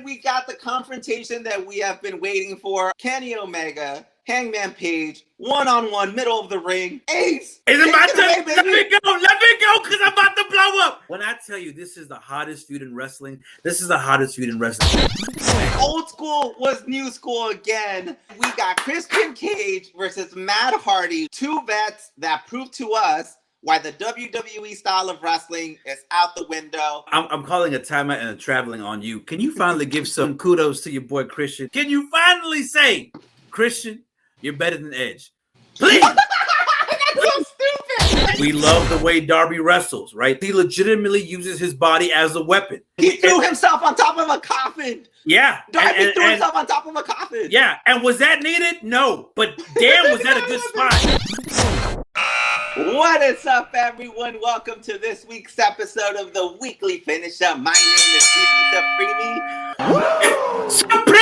we got the confrontation that we have been waiting for. Kenny Omega, Hangman Page, one-on-one, middle of the ring. Ace! Let me go, because I'm about to blow up. When I tell you this is the hottest feud in wrestling, this is the hottest feud in wrestling. Old school was new school again. We got Christian Cage versus Matt Hardy, two vets that proved to us why the WWE style of wrestling is out the window. I'm calling a timeout and a traveling on you. Can you finally give some kudos to your boy Christian? Can you finally say, Christian, you're better than Edge? Please! That's so stupid! We love the way Darby wrestles, right? He legitimately uses his body as a weapon. He threw himself on top of a coffin. Yeah. Darby threw himself on top of a coffin. Yeah, and was that needed? No, but damn, was that a good spot. What is up, everyone? Welcome to this week's episode of the Weekly Finish Up. My name is Beefy Supremo!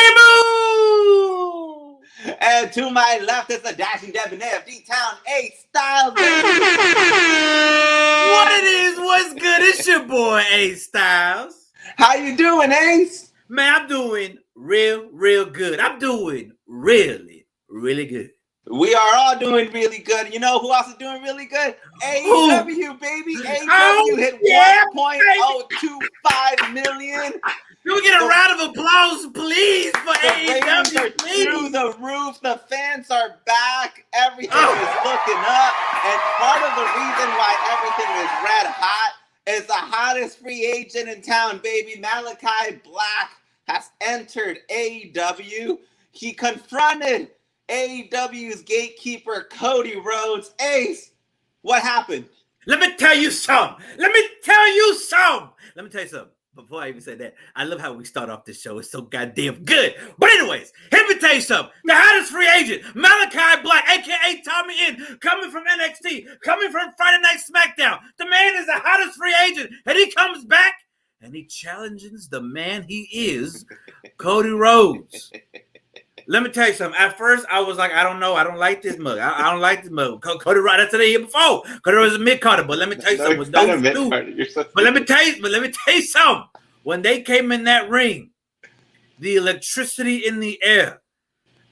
And to my left is the dashing debonair of D-Town, Ace Styles. What it is, what's good? It's your boy, Ace Styles. How you doing, Ace? Man, I'm doing real good. I'm doing really good. We are all doing really good. You know who else is doing really good? AEW, baby. AEW hit 1.025 million. Can we get a round of applause, please, for AEW? Through the roof. The fans are back. Everything is looking up. And part of the reason why everything is red hot is the hottest free agent in town, baby. Malakai Black has entered AEW. He confronted AEW's gatekeeper, Cody Rhodes. Ace, what happened? Let me tell you something. Before I even say that, I love how we start off this show. It's so goddamn good. But anyways, let me tell you something. The hottest free agent, Malakai Black, a.k.a. Tommy N, coming from NXT, coming from Friday Night SmackDown. The man is the hottest free agent, and he comes back, and he challenges the man he is, Cody Rhodes. Let me tell you something. At first, I was like, I don't know. I don't like this mug. I don't like this mug. Cody Rhodes, that's what I hear before. Cody Rhodes is a mid-carder, but let me tell you something. But let me tell you something. When they came in that ring, the electricity in the air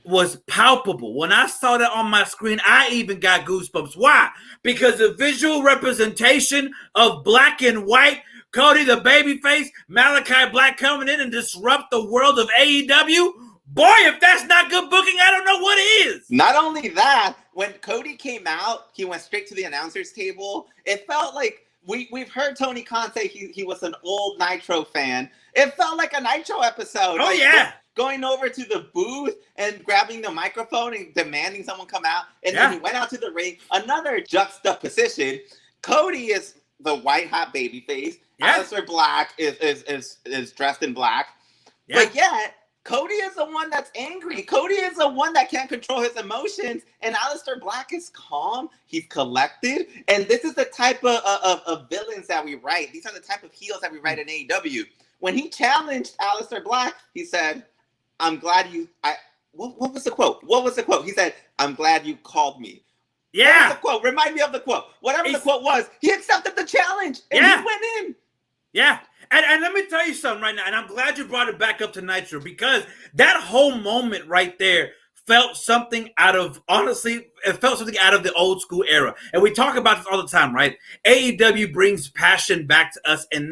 was palpable. When I saw that on my screen, I even got goosebumps. Why? Because the visual representation of black and white, Cody the babyface, Malakai Black coming in and disrupt the world of AEW. Boy, if that's not good booking, I don't know what is. Not only that, when Cody came out, he went straight to the announcer's table. It felt like we've heard Tony Khan say he was an old Nitro fan. It felt like a Nitro episode. Oh, yeah. Going over to the booth and grabbing the microphone and demanding someone come out. And then he went out to the ring. Another juxtaposition. Cody is the white hot baby face. Yeah. Aleister Black is dressed in black. Yeah. But yet, Cody is the one that's angry. Cody is the one that can't control his emotions. And Aleister Black is calm. He's collected. And this is the type of villains that we write. These are the type of heels that we write in AEW. When he challenged Aleister Black, he said, I'm glad you... What was the quote? He said, I'm glad you called me. Yeah. What was the quote? Remind me of the quote. Whatever the quote was, he accepted the challenge. And he went in. Yeah. And let me tell you something right now, and I'm glad you brought it back up to Nitro, because that whole moment right there felt something out of the old school era. And we talk about this all the time, right? AEW brings passion back to us, and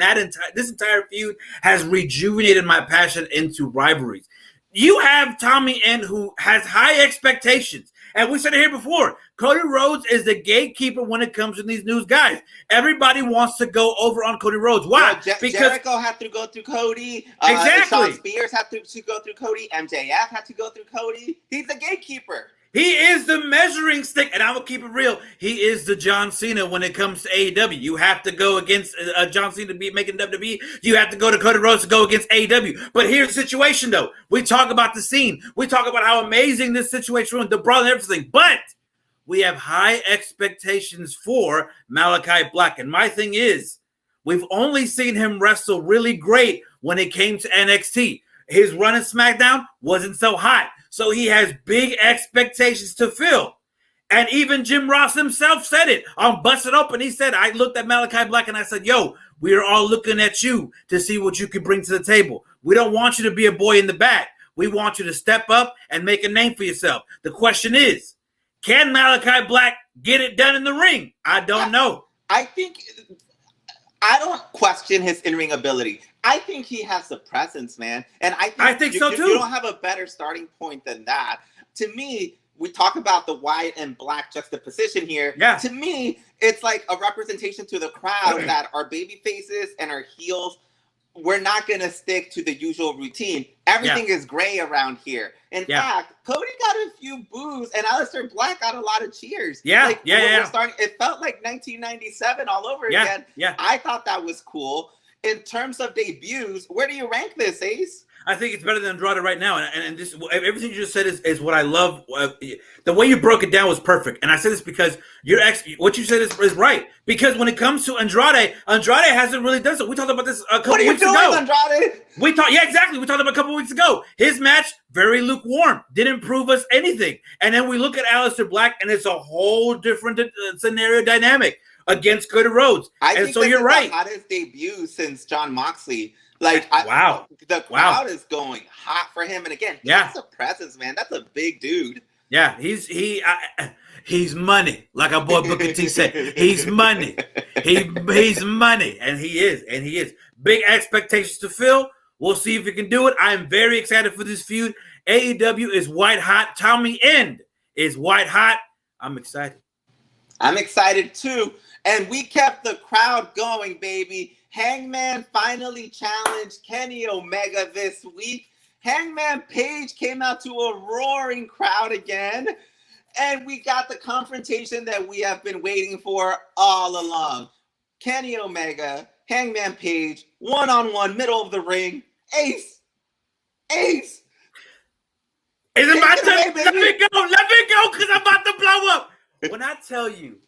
this entire feud has rejuvenated my passion into rivalries. You have Tommy N, who has high expectations. And we said it here before. Cody Rhodes is the gatekeeper when it comes to these news guys. Everybody wants to go over on Cody Rhodes. Why? Because Jericho had to go through Cody. Exactly. Shawn Spears had to go through Cody. MJF had to go through Cody. He's the gatekeeper. He is the measuring stick, and I will keep it real. He is the John Cena when it comes to AEW. You have to go against John Cena to be making WWE. You have to go to Cody Rhodes to go against AEW. But here's the situation, though. We talk about the scene. We talk about how amazing this situation was, the brawl and everything. But we have high expectations for Malakai Black. And my thing is, we've only seen him wrestle really great when it came to NXT. His run in SmackDown wasn't so hot. So he has big expectations to fill. And even Jim Ross himself said it on Busted Open. He said, I looked at Malakai Black and I said, yo, we are all looking at you to see what you can bring to the table. We don't want you to be a boy in the back. We want you to step up and make a name for yourself. The question is, can Malakai Black get it done in the ring? I don't know. I don't question his in-ring ability. I think he has the presence, man. And I think so too. You don't have a better starting point than that. To me, we talk about the white and black juxtaposition here. Yeah. To me, it's like a representation to the crowd that our baby faces and our heels, we're not going to stick to the usual routine. Everything is gray around here. In fact, Cody got a few boos and Aleister Black got a lot of cheers. Yeah, It felt like 1997 all over again. Yeah. I thought that was cool. In terms of debuts, where do you rank this, Ace? I think it's better than Andrade right now, and this everything you just said is what I love. The way you broke it down was perfect, and I say this because what you said is right. Because when it comes to Andrade hasn't really done so. We talked about this a couple weeks ago. What are you doing, Andrade? We talked about it a couple weeks ago. His match very lukewarm, didn't prove us anything, and then we look at Aleister Black, and it's a whole different scenario dynamic against Cody Rhodes. I think you're right. The hottest debut since John Moxley. The crowd is going hot for him, and again, that's a presence, man. That's a big dude. Yeah, he's money, like our boy Booker T said. He's money. He's money, and he is. Big expectations to fill. We'll see if he can do it. I'm very excited for this feud. AEW is white hot. Tommy End is white hot. I'm excited. I'm excited too, and we kept the crowd going, baby. Hangman finally challenged Kenny Omega this week. Hangman Page came out to a roaring crowd again. And we got the confrontation that we have been waiting for all along. Kenny Omega, Hangman Page, one-on-one, middle of the ring. Ace! Is it my turn? Let me go, because I'm about to blow up. When I tell you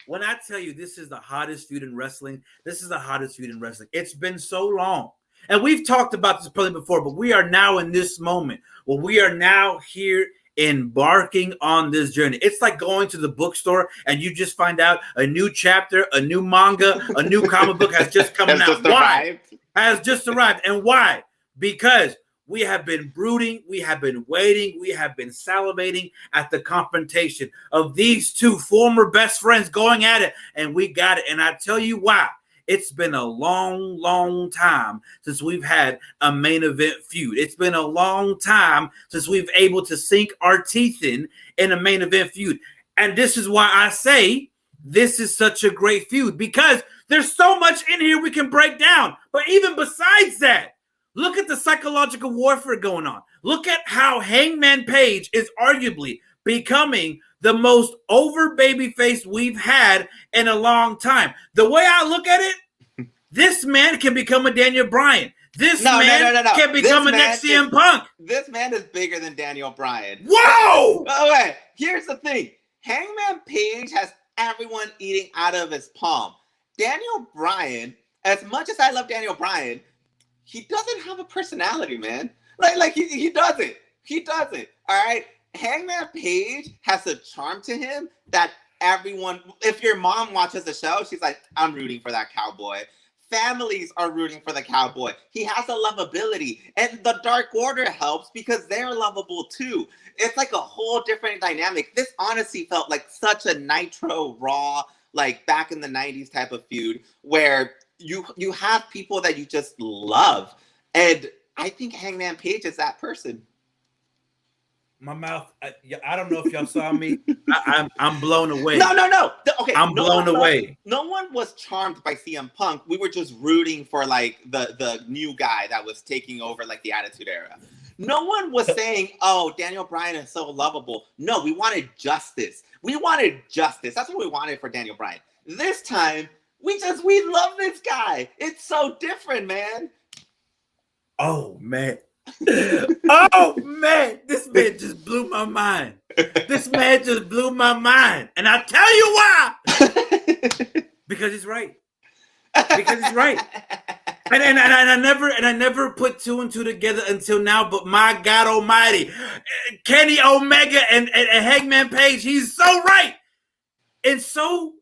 this is the hottest feud in wrestling, It's been so long. And we've talked about this probably before, but we are now in this moment where we are now here embarking on this journey. It's like going to the bookstore and you just find out a new chapter, a new manga, a new comic book has just come out. Why? Has just arrived. And why? Because we have been brooding, we have been waiting, we have been salivating at the confrontation of these two former best friends going at it, and we got it. And I tell you why. It's been a long, long time since we've had a main event feud. It's been a long time since we've able to sink our teeth in a main event feud. And this is why I say this is such a great feud, because there's so much in here we can break down. But even besides that, look at the psychological warfare going on. Look at how Hangman Page is arguably becoming the most over babyface we've had in a long time. The way I look at it, this man can become a Daniel Bryan. This man can become a next CM Punk. This man is bigger than Daniel Bryan. Whoa! Okay, here's the thing. Hangman Page has everyone eating out of his palm. Daniel Bryan, as much as I love Daniel Bryan, he doesn't have a personality, man. Like he doesn't. He doesn't. All right. Hangman Page has a charm to him that everyone, if your mom watches the show, she's like, I'm rooting for that cowboy. Families are rooting for the cowboy. He has a lovability. And the Dark Order helps because they're lovable too. It's like a whole different dynamic. This honestly felt like such a Nitro Raw, like back in the 90s type of feud where you have people that you just love. And I think Hangman Page is that person. My mouth, I don't know if y'all saw me. I'm blown away. No. Okay, I'm blown away. No one was charmed by CM Punk. We were just rooting for like the new guy that was taking over like the Attitude Era. No one was saying, oh, Daniel Bryan is so lovable. No, we wanted justice. That's what we wanted for Daniel Bryan. This time, we love this guy. It's so different, man. Oh, man. Oh, man. This man just blew my mind. And I'll tell you why. Because he's right. And I never put two and two together until now, but my God almighty, Kenny Omega and Hangman Page, he's so right. And so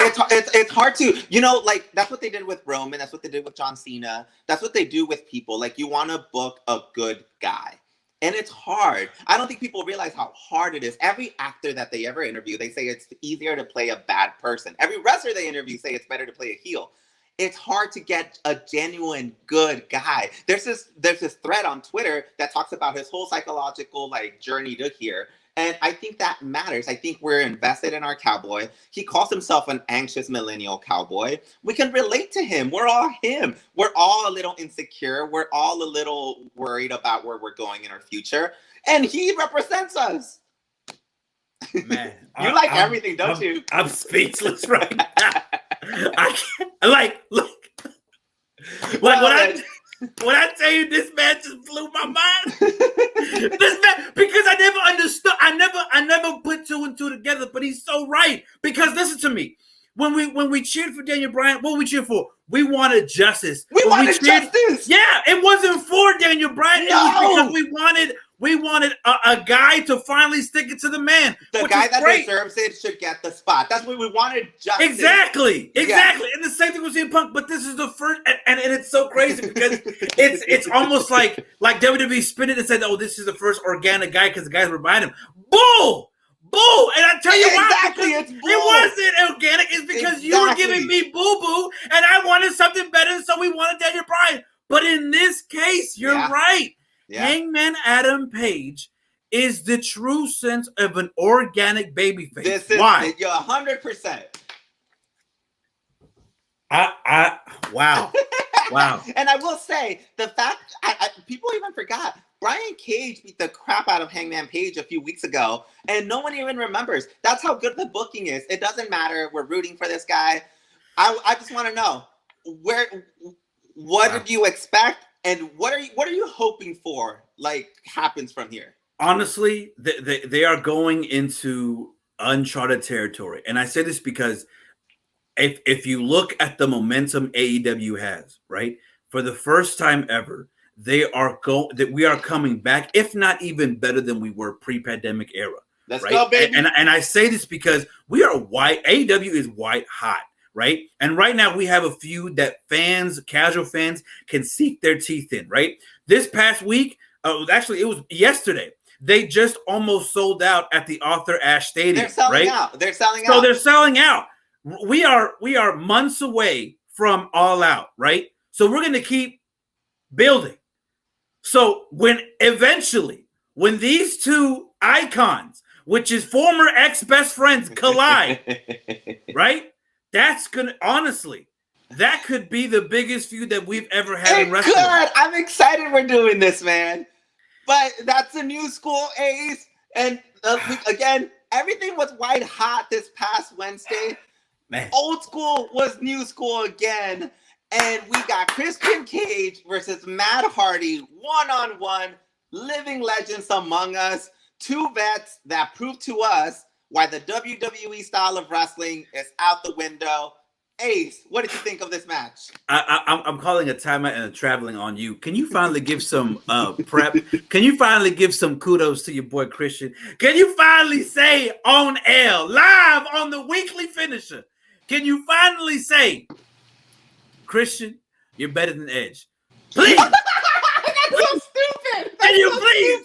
It's hard to, like, that's what they did with Roman. That's what they did with John Cena. That's what they do with people. Like, you want to book a good guy. And it's hard. I don't think people realize how hard it is. Every actor that they ever interview, they say it's easier to play a bad person. Every wrestler they interview say it's better to play a heel. It's hard to get a genuine good guy. There's this thread on Twitter that talks about his whole psychological journey to here. And I think that matters. I think we're invested in our cowboy. He calls himself an anxious millennial cowboy. We can relate to him. We're all him. We're all a little insecure. We're all a little worried about where we're going in our future. And he represents us. Man, you like everything, don't you? I'm speechless right now. I can't, when I tell you this man just blew my mind, this man, because I never understood, I never put two and two together, but he's so right. Because listen to me, when we cheered for Daniel Bryan, what we cheered for? We wanted justice. We wanted justice. Yeah, it wasn't for Daniel Bryan. No. It was because we wanted a guy to finally stick it to the man. The guy that deserves it should get the spot. That's what we wanted. Justice. Exactly. Yeah. And the same thing with CM Punk. But this is the first, and it's so crazy because it's almost like WWE spin it and said, "Oh, this is the first organic guy because the guys were behind him." Bull. And I tell you why. It's bull. It wasn't organic. It's because you were giving me boo-boo, and I wanted something better, so we wanted Daniel Bryan. But in this case, you're right. Yeah. Hangman Adam Page is the true sense of an organic babyface. Why? You're 100%. Wow. And I will say the fact people even forgot Brian Cage beat the crap out of Hangman Page a few weeks ago, and no one even remembers. That's how good the booking is. It doesn't matter. We're rooting for this guy. I just want to know what did you expect? And what are you hoping for? Happens from here. Honestly, they are going into uncharted territory, and I say this because if you look at the momentum AEW has, right, for the first time ever, we are coming back, if not even better than we were pre-pandemic era. Let's go, baby. And I say this because we are AEW is white hot. Right. And right now we have a few that casual fans can sink their teeth in. Right. This past week, actually, it was yesterday. They just almost sold out at the Arthur Ashe Stadium. They're selling out. So they're selling out. We are months away from All Out. Right. So we're going to keep building. So when these two icons, which is former ex-best friends, collide, right? That's gonna that could be the biggest feud that we've ever had in wrestling. Good. I'm excited we're doing this, man. But that's a new school, Ace. And again, everything was white hot this past Wednesday. Man. Old school was new school again. And we got Christian Cage versus Matt Hardy, one-on-one, living legends among us. Two vets that prove to us why the WWE style of wrestling is out the window. Ace, what did you think of this match? I'm calling a timeout and a traveling on you. Can you finally give some prep? Can you finally give some kudos to your boy Christian? Can you finally say on air, live on the weekly finisher? Can you finally say, Christian, you're better than Edge? Please. That's so stupid. Can you please?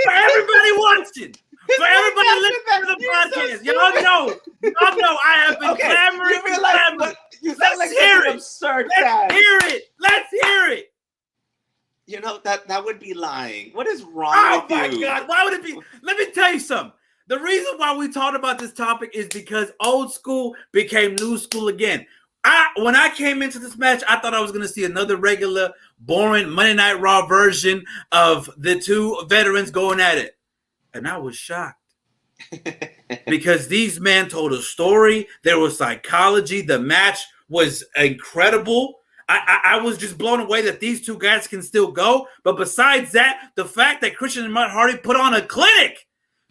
For everybody watching. For everybody listening to the podcast, y'all know I have been clamoring. Let's hear it. Absurd. Let's hear it. You know that would be lying. What is wrong with you? Oh my God! Why would it be? Let me tell you something. The reason why we talked about this topic is because old school became new school again. When I came into this match, I thought I was going to see another regular, boring Monday Night Raw version of the two veterans going at it. And I was shocked because these men told a story. There was psychology. The match was incredible. I was just blown away that these two guys can still go. But besides that, the fact that Christian and Matt Hardy put on a clinic.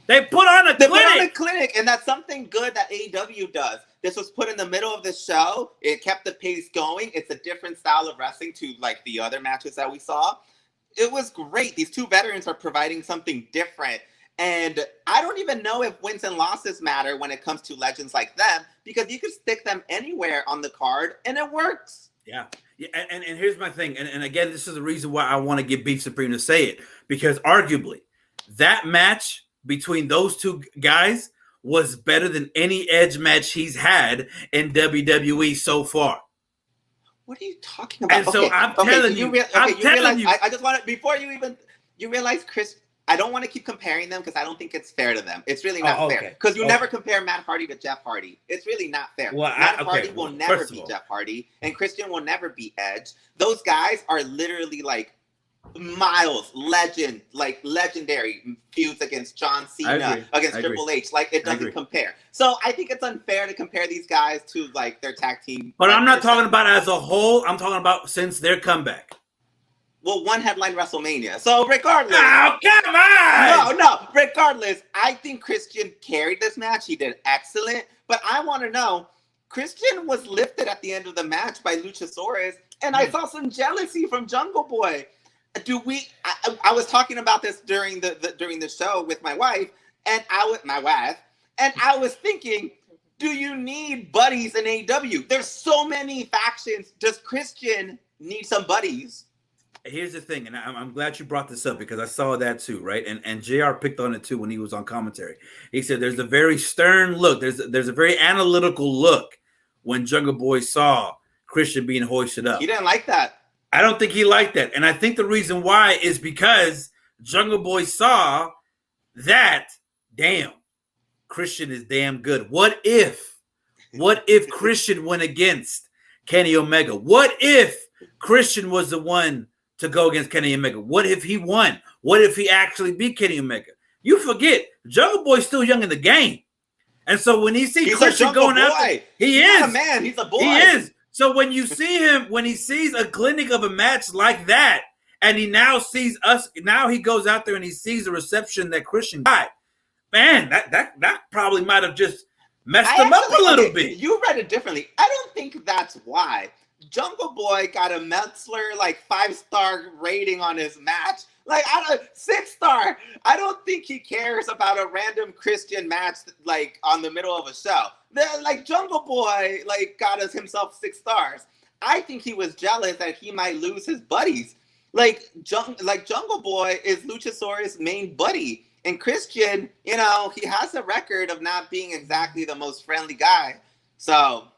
They put on a clinic. And that's something good that AEW does. This was put in the middle of the show. It kept the pace going. It's a different style of wrestling to the other matches that we saw. It was great. These two veterans are providing something different. And I don't even know if wins and losses matter when it comes to legends like them, because you can stick them anywhere on the card and it works. Yeah. And here's my thing. And again, this is the reason why I want to get Beef Supreme to say it, because arguably that match between those two guys was better than any Edge match he's had in WWE so far. What are you talking about? And so I'm telling you, I just want to, before you realize, Chris, I don't want to keep comparing them because I don't think it's fair to them. It's really not fair. Because you never compare Matt Hardy to Jeff Hardy. It's really not fair. Matt Hardy will never beat Jeff Hardy, and Christian will never beat Edge. Those guys are literally like miles, legendary feuds against John Cena, against Triple H. Like, it doesn't compare. So I think it's unfair to compare these guys to like their tag team. But I'm not talking about as a whole. I'm talking about since their comeback. Well, one headline WrestleMania. So regardless. Oh, come on! No. Regardless, I think Christian carried this match. He did excellent. But I want to know, Christian was lifted at the end of the match by Luchasaurus, and I saw some jealousy from Jungle Boy. I was talking about this during the show with my wife, and I was thinking, do you need buddies in AEW? There's so many factions. Does Christian need some buddies? Here's the thing, and I'm glad you brought this up because I saw that too, right? And JR picked on it too when he was on commentary. He said there's a very stern look. There's a very analytical look when Jungle Boy saw Christian being hoisted up. He didn't like that. I don't think he liked that. And I think the reason why is because Jungle Boy saw that, damn, Christian is damn good. What if Christian went against Kenny Omega? What if Christian was the one to go against Kenny Omega? What if he won? What if he actually beat Kenny Omega? You forget, Jungle Boy's still young in the game. And so when he sees Christian going out there, he's not a man, he's a boy. He is. So when you see him, when he sees a clinic of a match like that, and he now sees us, now he goes out there and he sees the reception that Christian got, man, that probably might have just messed him up a little bit. You read it differently. I don't think that's why. Jungle Boy got a Metzler 5-star rating on his match. 6-star. I don't think he cares about a random Christian match on the middle of a show. Jungle Boy got us himself 6 stars. I think he was jealous that he might lose his buddies. Jungle Boy is Luchasaurus' main buddy. And Christian, he has a record of not being exactly the most friendly guy. So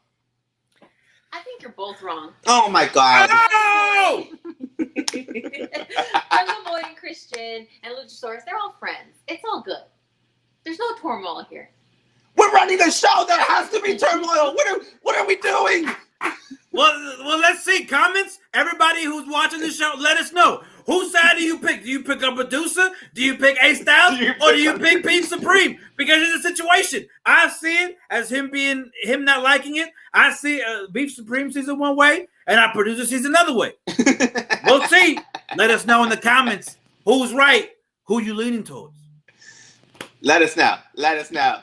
I think you're both wrong. Oh my God. Oh! Jungle Boy and Christian and Luchasaurus, they're all friends. It's all good. There's no turmoil here. We're running a show. There has to be turmoil. What are we doing? Well, let's see. Comments. Everybody who's watching the show, let us know. Whose side do you pick? Do you pick a producer? Do you pick A Styles? Or do you pick Beef Supreme? Because it's a situation. I see it as him not liking it. I see Beef Supreme sees it one way, and our producer sees another way. We'll see. Let us know in the comments who's right, who you leaning towards. Let us know.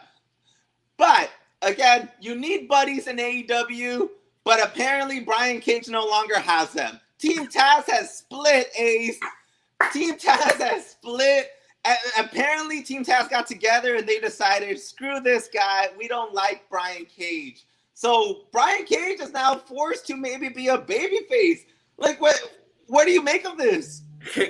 But again, you need buddies in AEW, but apparently Brian Cage no longer has them. Team Taz has split, Ace. Team Taz has split. Apparently Team Taz got together and they decided, screw this guy. We don't like Brian Cage. So Brian Cage is now forced to maybe be a babyface. What do you make of this?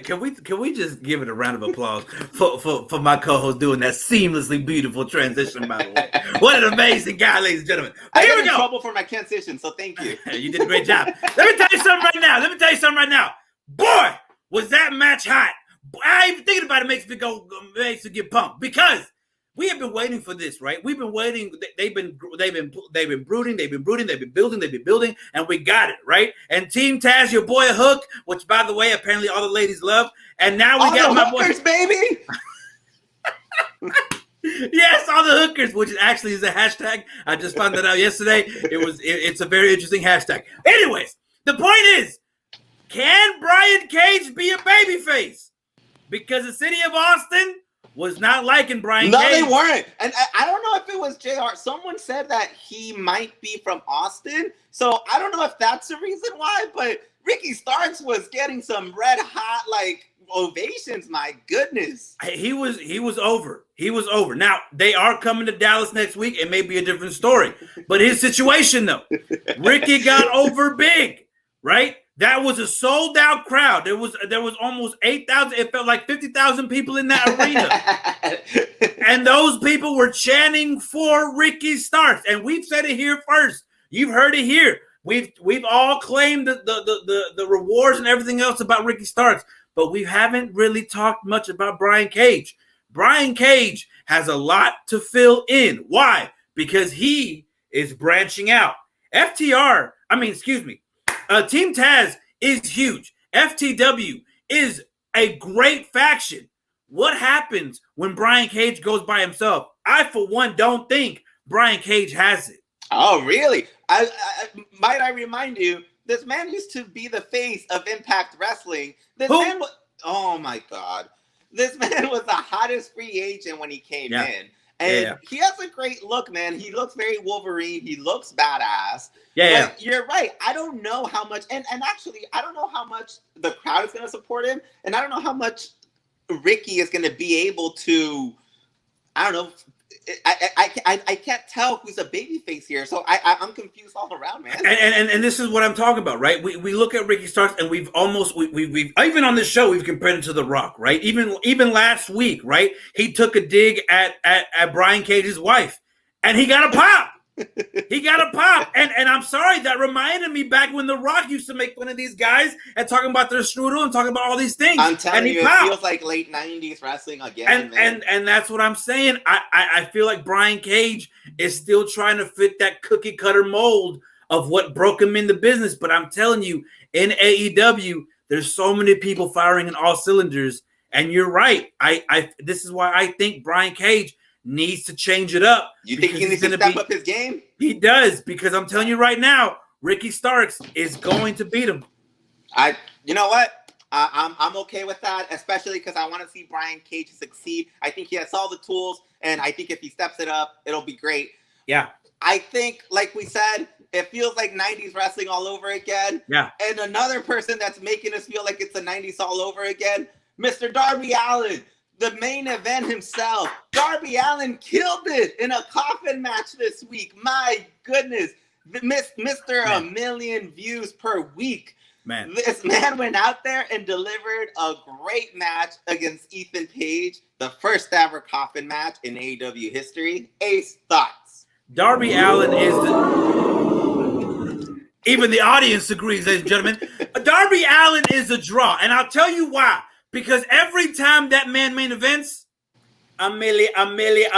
Can we just give it a round of applause for my co-host doing that seamlessly beautiful transition, by the way. What an amazing guy, ladies and gentlemen. But I got in trouble for my transition, so thank you. You did a great job. Let me tell you something right now. Boy, was that match hot. I even thinking about it makes me get pumped because we have been waiting for this, right? We've been waiting. They've been brooding, they've been building, and we got it, right? And Team Taz, your boy Hook, which by the way, apparently all the ladies love, and now we got my hookers, baby. Yes, all the hookers, which actually is a hashtag. I just found that out yesterday. It's a very interesting hashtag. Anyways, the point is, can Brian Cage be a babyface? Because the city of Austin was not liking Brian Cage. No, they weren't. And I don't know if it was JR. Someone said that he might be from Austin. So I don't know if that's the reason why, but Ricky Starks was getting some red hot, ovations. My goodness. He was over. He was over. Now, they are coming to Dallas next week. It may be a different story. But his situation, though, Ricky got over big, right? That was a sold-out crowd. There was almost 8,000. It felt like 50,000 people in that arena. And those people were chanting for Ricky Starks. And we've said it here first. You've heard it here. We've all claimed the rewards and everything else about Ricky Starks, but we haven't really talked much about Brian Cage. Brian Cage has a lot to fill in. Why? Because he is branching out. Team Taz is huge. FTW is a great faction. What happens when Brian Cage goes by himself? I, for one, don't think Brian Cage has it. Oh, really? Might I remind you, this man used to be the face of Impact Wrestling. Oh my God. This man was the hottest free agent when he came in. And he has a great look, man. He looks very Wolverine. He looks badass. But you're right. I don't know how much, and actually, I don't know how much the crowd is going to support him. And I don't know how much Ricky is going to be able to, I don't know. I can't tell who's a babyface here, so I'm confused all around, man. And this is what I'm talking about, right? We look at Ricky Starks, and we've even on this show we've compared him to The Rock, right? Even last week, right? He took a dig at Brian Cage's wife, and he got a pop. He got a pop, and I'm sorry, that reminded me back when The Rock used to make fun of these guys and talking about their strudel and talking about all these things. I'm telling you, it feels like late '90s wrestling again. And that's what I'm saying. I feel like Brian Cage is still trying to fit that cookie cutter mold of what broke him in the business. But I'm telling you, in AEW, there's so many people firing in all cylinders, and you're right. This is why I think Brian Cage needs to change it up. You think he needs to step up his game? He does, because I'm telling you right now, Ricky Starks is going to beat him. You know what? I'm okay with that, especially because I want to see Brian Cage succeed. I think he has all the tools, and I think if he steps it up, it'll be great. Yeah. I think, like we said, it feels like 90s wrestling all over again. Yeah. And another person that's making us feel like it's the 90s all over again, Mr. Darby Allin. The main event himself. Darby Allin killed it in a coffin match this week. My goodness. Mr. A million views per week. Man. This man went out there and delivered a great match against Ethan Page. The first ever coffin match in AEW history. Ace, thoughts? Darby Allin is even the audience agrees, ladies and gentlemen. Darby Allin is a draw. And I'll tell you why. Because every time that man main events, a millionaire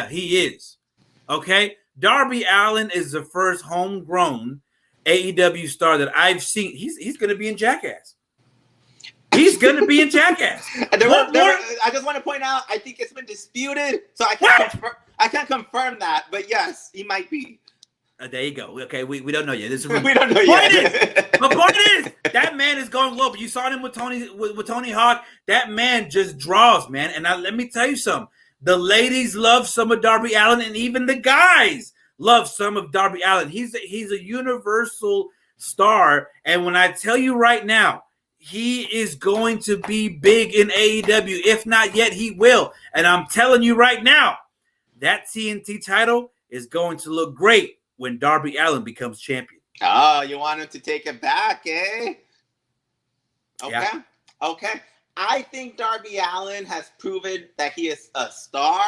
he is. Okay? Darby Allin is the first homegrown AEW star that I've seen. He's going to be in Jackass. He's going to be in Jackass. I just want to point out, I think it's been disputed, so I can't confirm that. But yes, he might be. There you go. Okay, we don't know yet. We don't know yet. The point is, that man is going global. You saw him with Tony Hawk. That man just draws, man. And let me tell you something. The ladies love some of Darby Allin, and even the guys love some of Darby Allin. He's a universal star. And when I tell you right now, he is going to be big in AEW. If not yet, he will. And I'm telling you right now, that TNT title is going to look great when Darby Allin becomes champion. Oh, you want him to take it back, eh? Okay. Yeah. Okay. I think Darby Allin has proven that he is a star.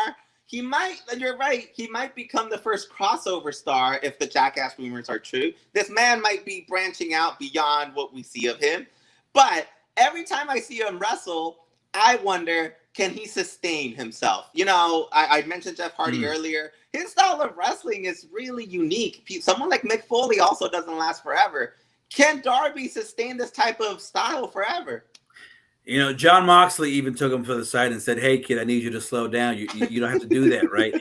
You're right, he might become the first crossover star if the Jackass rumors are true. This man might be branching out beyond what we see of him. But every time I see him wrestle, I wonder, can he sustain himself? You know, I mentioned Jeff Hardy earlier. His style of wrestling is really unique. Someone like Mick Foley also doesn't last forever. Can Darby sustain this type of style forever? You know, John Moxley even took him to the side and said, "Hey, kid, I need you to slow down. You don't have to do that, right?"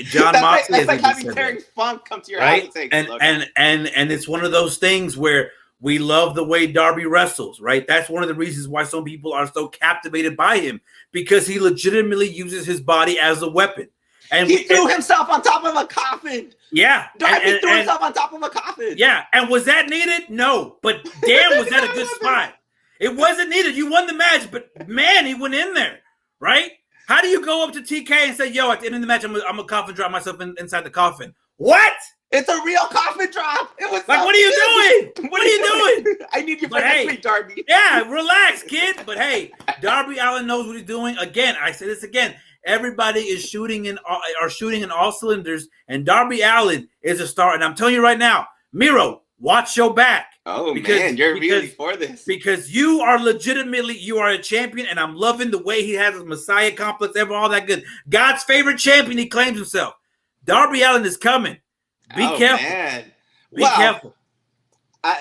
John Moxley that's like having Terry Funk come to your house and say, and it's one of those things where we love the way Darby wrestles, right? That's one of the reasons why some people are so captivated by him, because he legitimately uses his body as a weapon. And he threw himself on top of a coffin. Yeah. Darby threw himself on top of a coffin. Yeah. And was that needed? No. But damn, was that a good spot. It wasn't needed. You won the match, but man, he went in there, right? How do you go up to TK and say, yo, at the end of the match, I'm gonna coffin drop myself inside the coffin? What? It's a real coffin drop. It was like, so what are you doing? What are you doing? I need you for next week, Darby. Yeah, relax, kid. But hey, Darby Allin knows what he's doing. Again, I say this again. Everybody is shooting in all cylinders, and Darby Allin is a star. And I'm telling you right now, Miro, watch your back. Oh, man, you're really for this. Because you are a champion, and I'm loving the way he has his Messiah complex, all that good. God's favorite champion, he claims himself. Darby Allin is coming. Be careful. Man. Be careful.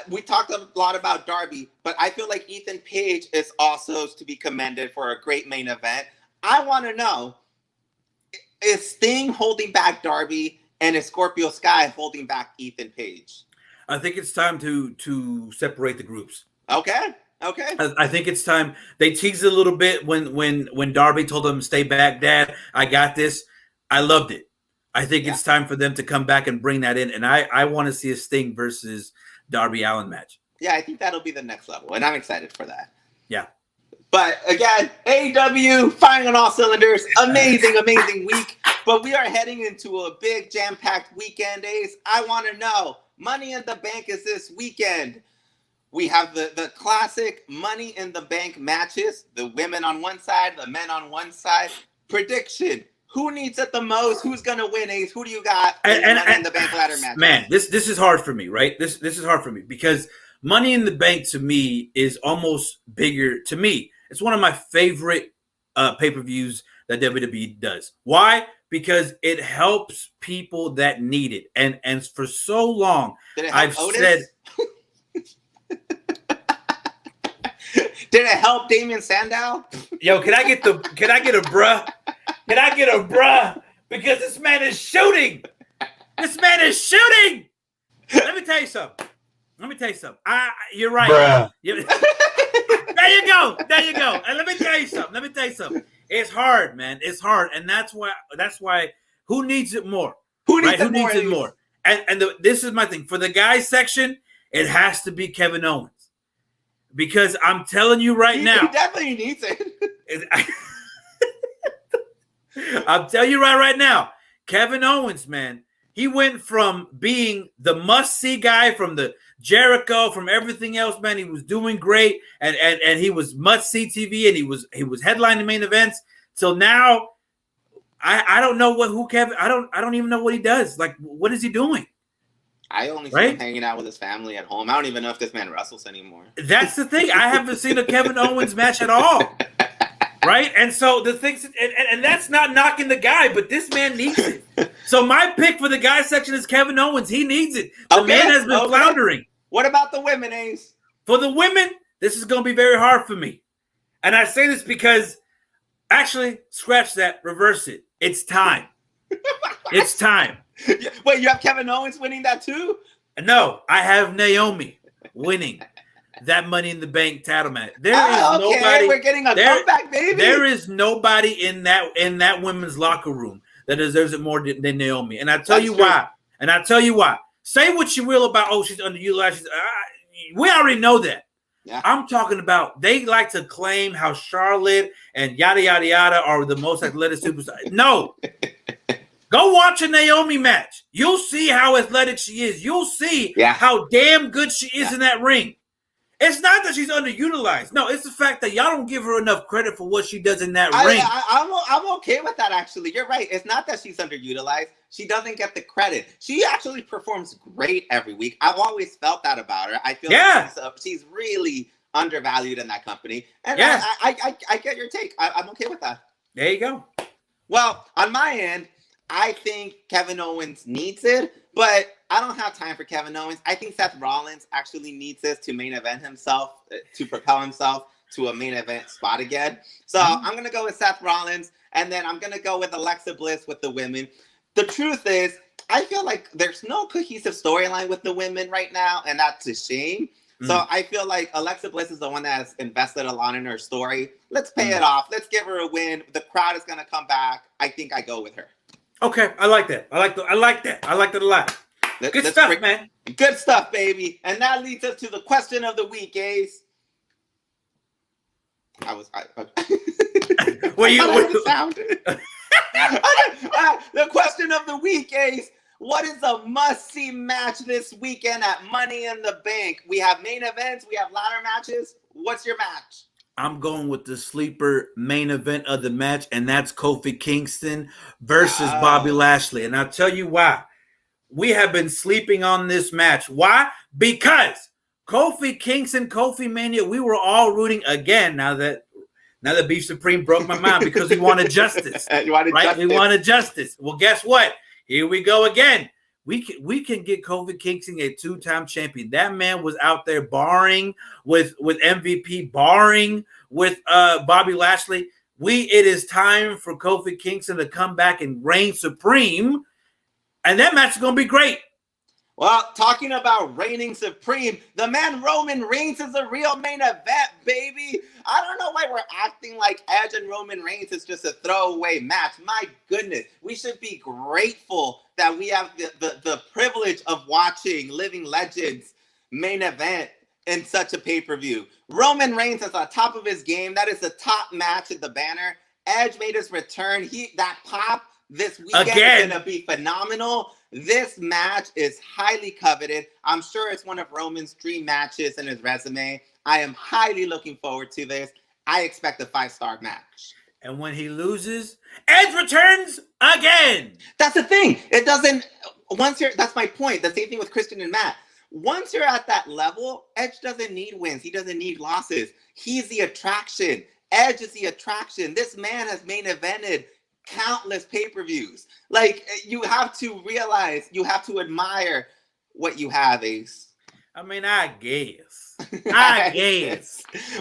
We talked a lot about Darby, but I feel like Ethan Page is also to be commended for a great main event. I want to know, is Sting holding back Darby, and is Scorpio Sky holding back Ethan Page? I think it's time to separate the groups. Okay. I think it's time. They teased it a little bit when Darby told him, "Stay back, Dad. I got this." I loved it. I think it's time for them to come back and bring that in, and I want to see a Sting versus Darby Allin match. Yeah, I think that'll be the next level, and I'm excited for that. Yeah. But again, AEW firing on all cylinders. Amazing week. But we are heading into a big jam-packed weekend, Ace. I want to know, Money in the Bank is this weekend. We have the classic Money in the Bank matches. The women on one side, the men on one side. Prediction. Who needs it the most? Who's going to win, Ace? Who do you got in the Money in the Bank ladder match? Man, this is hard for me, right? This is hard for me because Money in the Bank to me is almost bigger. To me, it's one of my favorite pay-per-views that WWE does. Why? Because it helps people that need it. And for so long, I've said... Did it help Damien Sandow? Yo, can I get a bruh? Can I get a bruh? Because this man is shooting. This man is shooting. Let me tell you something. You're right. Bruh. There you go. And let me tell you something. It's hard, man. It's hard. And that's why who needs it more? Who needs it more? And this is my thing. For the guys section, it has to be Kevin Owens. Because I'm telling you right now. He definitely needs it. I'm telling you right now. Kevin Owens, man. He went from being the must-see guy from the Jericho, from everything else, man. He was doing great, and he was must-see TV, and he was headlining main events. So now, I don't know who Kevin. I don't even know what he does. Like, what is he doing? I only see him hanging out with his family at home. I don't even know if this man wrestles anymore. That's the thing. I haven't seen a Kevin Owens match at all. Right? And so the things, and that's not knocking the guy, but this man needs it. So my pick for the guy section is Kevin Owens. He needs it. The man has been floundering. What about the women, Ace? For the women, this is going to be very hard for me. And I say this because, actually, scratch that, reverse it. It's time. It's time. Wait, you have Kevin Owens winning that too? No, I have Naomi winning that Money in the Bank title match. There is nobody. We're getting a comeback, baby. There is nobody in that women's locker room that deserves it more than Naomi. And I tell you why. Say what you will about she's underutilized. We already know that. Yeah. I'm talking about they like to claim how Charlotte and yada yada yada are the most athletic superstars. No. Go watch a Naomi match. You'll see how athletic she is. You'll see how damn good she is in that ring. It's not that she's underutilized. No, it's the fact that y'all don't give her enough credit for what she does in that ring. I'm okay with that, actually. You're right. It's not that she's underutilized. She doesn't get the credit. She actually performs great every week. I've always felt that about her. I feel like she's really undervalued in that company. And I get your take. I'm okay with that. There you go. Well, on my end, I think Kevin Owens needs it, but I don't have time for Kevin Owens. I think Seth Rollins actually needs this to main event himself, to propel himself to a main event spot again. So I'm going to go with Seth Rollins, and then I'm going to go with Alexa Bliss with the women. The truth is, I feel like there's no cohesive storyline with the women right now, and that's a shame. So I feel like Alexa Bliss is the one that has invested a lot in her story. Let's pay it off. Let's give her a win. The crowd is going to come back. I think I go with her. Okay, I like that. I like that a lot. Good stuff, man. Good stuff, baby. And that leads us to the question of the week, Ace. The question of the week, Ace. What is a must-see match this weekend at Money in the Bank? We have main events. We have ladder matches. What's your match? I'm going with the sleeper main event of the match, and that's Kofi Kingston versus Bobby Lashley. And I'll tell you why. We have been sleeping on this match. Why? Because Kofi Kingston, Kofi Mania, we were all rooting again now that Beef Supreme broke my mind because we wanted justice. We wanted justice. Well, guess what? Here we go again. We can get Kofi Kingston a 2-time champion. That man was out there barring with MVP, barring with Bobby Lashley. It is time for Kofi Kingston to come back and reign supreme. And that match is going to be great. Well, talking about reigning supreme, the man Roman Reigns is a real main event, baby. I don't know why we're acting like Edge and Roman Reigns is just a throwaway match. My goodness, we should be grateful that we have the privilege of watching Living Legends main event in such a pay-per-view. Roman Reigns is on top of his game. That is the top match at the banner. Edge made his return. That pop this weekend is going to be phenomenal. This match is highly coveted. I'm sure it's one of Roman's dream matches in his resume. I am highly looking forward to this. I expect a 5-star match. And when he loses, Edge returns again. That's the thing. That's my point. The same thing with Christian and Matt. Once you're at that level, Edge doesn't need wins. He doesn't need losses. He's the attraction. Edge is the attraction. This man has main evented countless pay-per-views. Like, you have to realize, you have to admire what you have, Ace. I mean, I guess.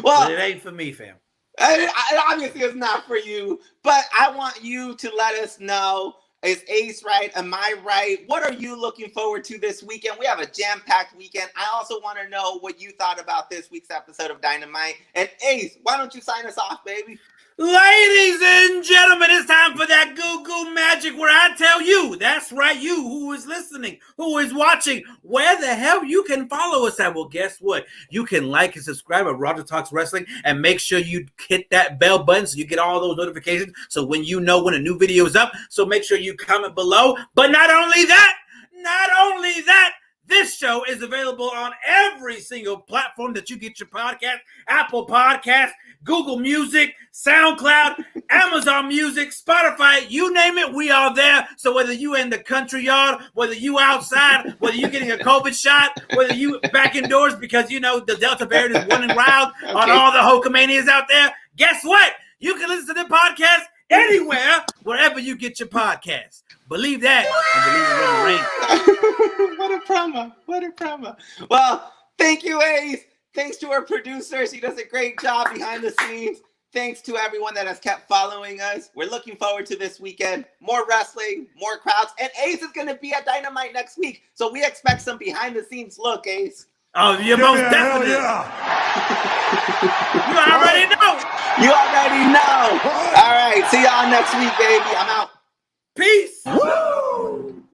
Well, but it ain't for me, fam. Obviously, it's not for you, but I want you to let us know, is Ace right? Am I right? What are you looking forward to this weekend? We have a jam-packed weekend. I also want to know what you thought about this week's episode of Dynamite. And Ace, why don't you sign us off, baby? Ladies and gentlemen, it's time for that goo-goo magic where I tell you, that's right, you who is listening, who is watching, where the hell you can follow us at. Well, guess what? You can like and subscribe at Roger Talks Wrestling and make sure you hit that bell button so you get all those notifications so when you know when a new video is up. So make sure you comment below. But not only that, this show is available on every single platform that you get your podcast. Apple Podcasts, Google Music, SoundCloud, Amazon Music, Spotify, you name it, we are there. So whether you in the country yard, whether you outside, whether you getting a COVID shot, whether you back indoors because, you know, the Delta variant is running wild on all the Hulkamanias out there, guess what? You can listen to the podcast anywhere, wherever you get your podcast. Believe that and believe in Roman Reigns. What a promo. Well, thank you, Ace. Thanks to our producer. She does a great job behind the scenes. Thanks to everyone that has kept following us. We're looking forward to this weekend. More wrestling, more crowds. And Ace is going to be at Dynamite next week. So we expect some behind-the-scenes look, Ace. Oh, you most definitely. Yeah. You already know. You already know. All right. See y'all next week, baby. I'm out. Peace.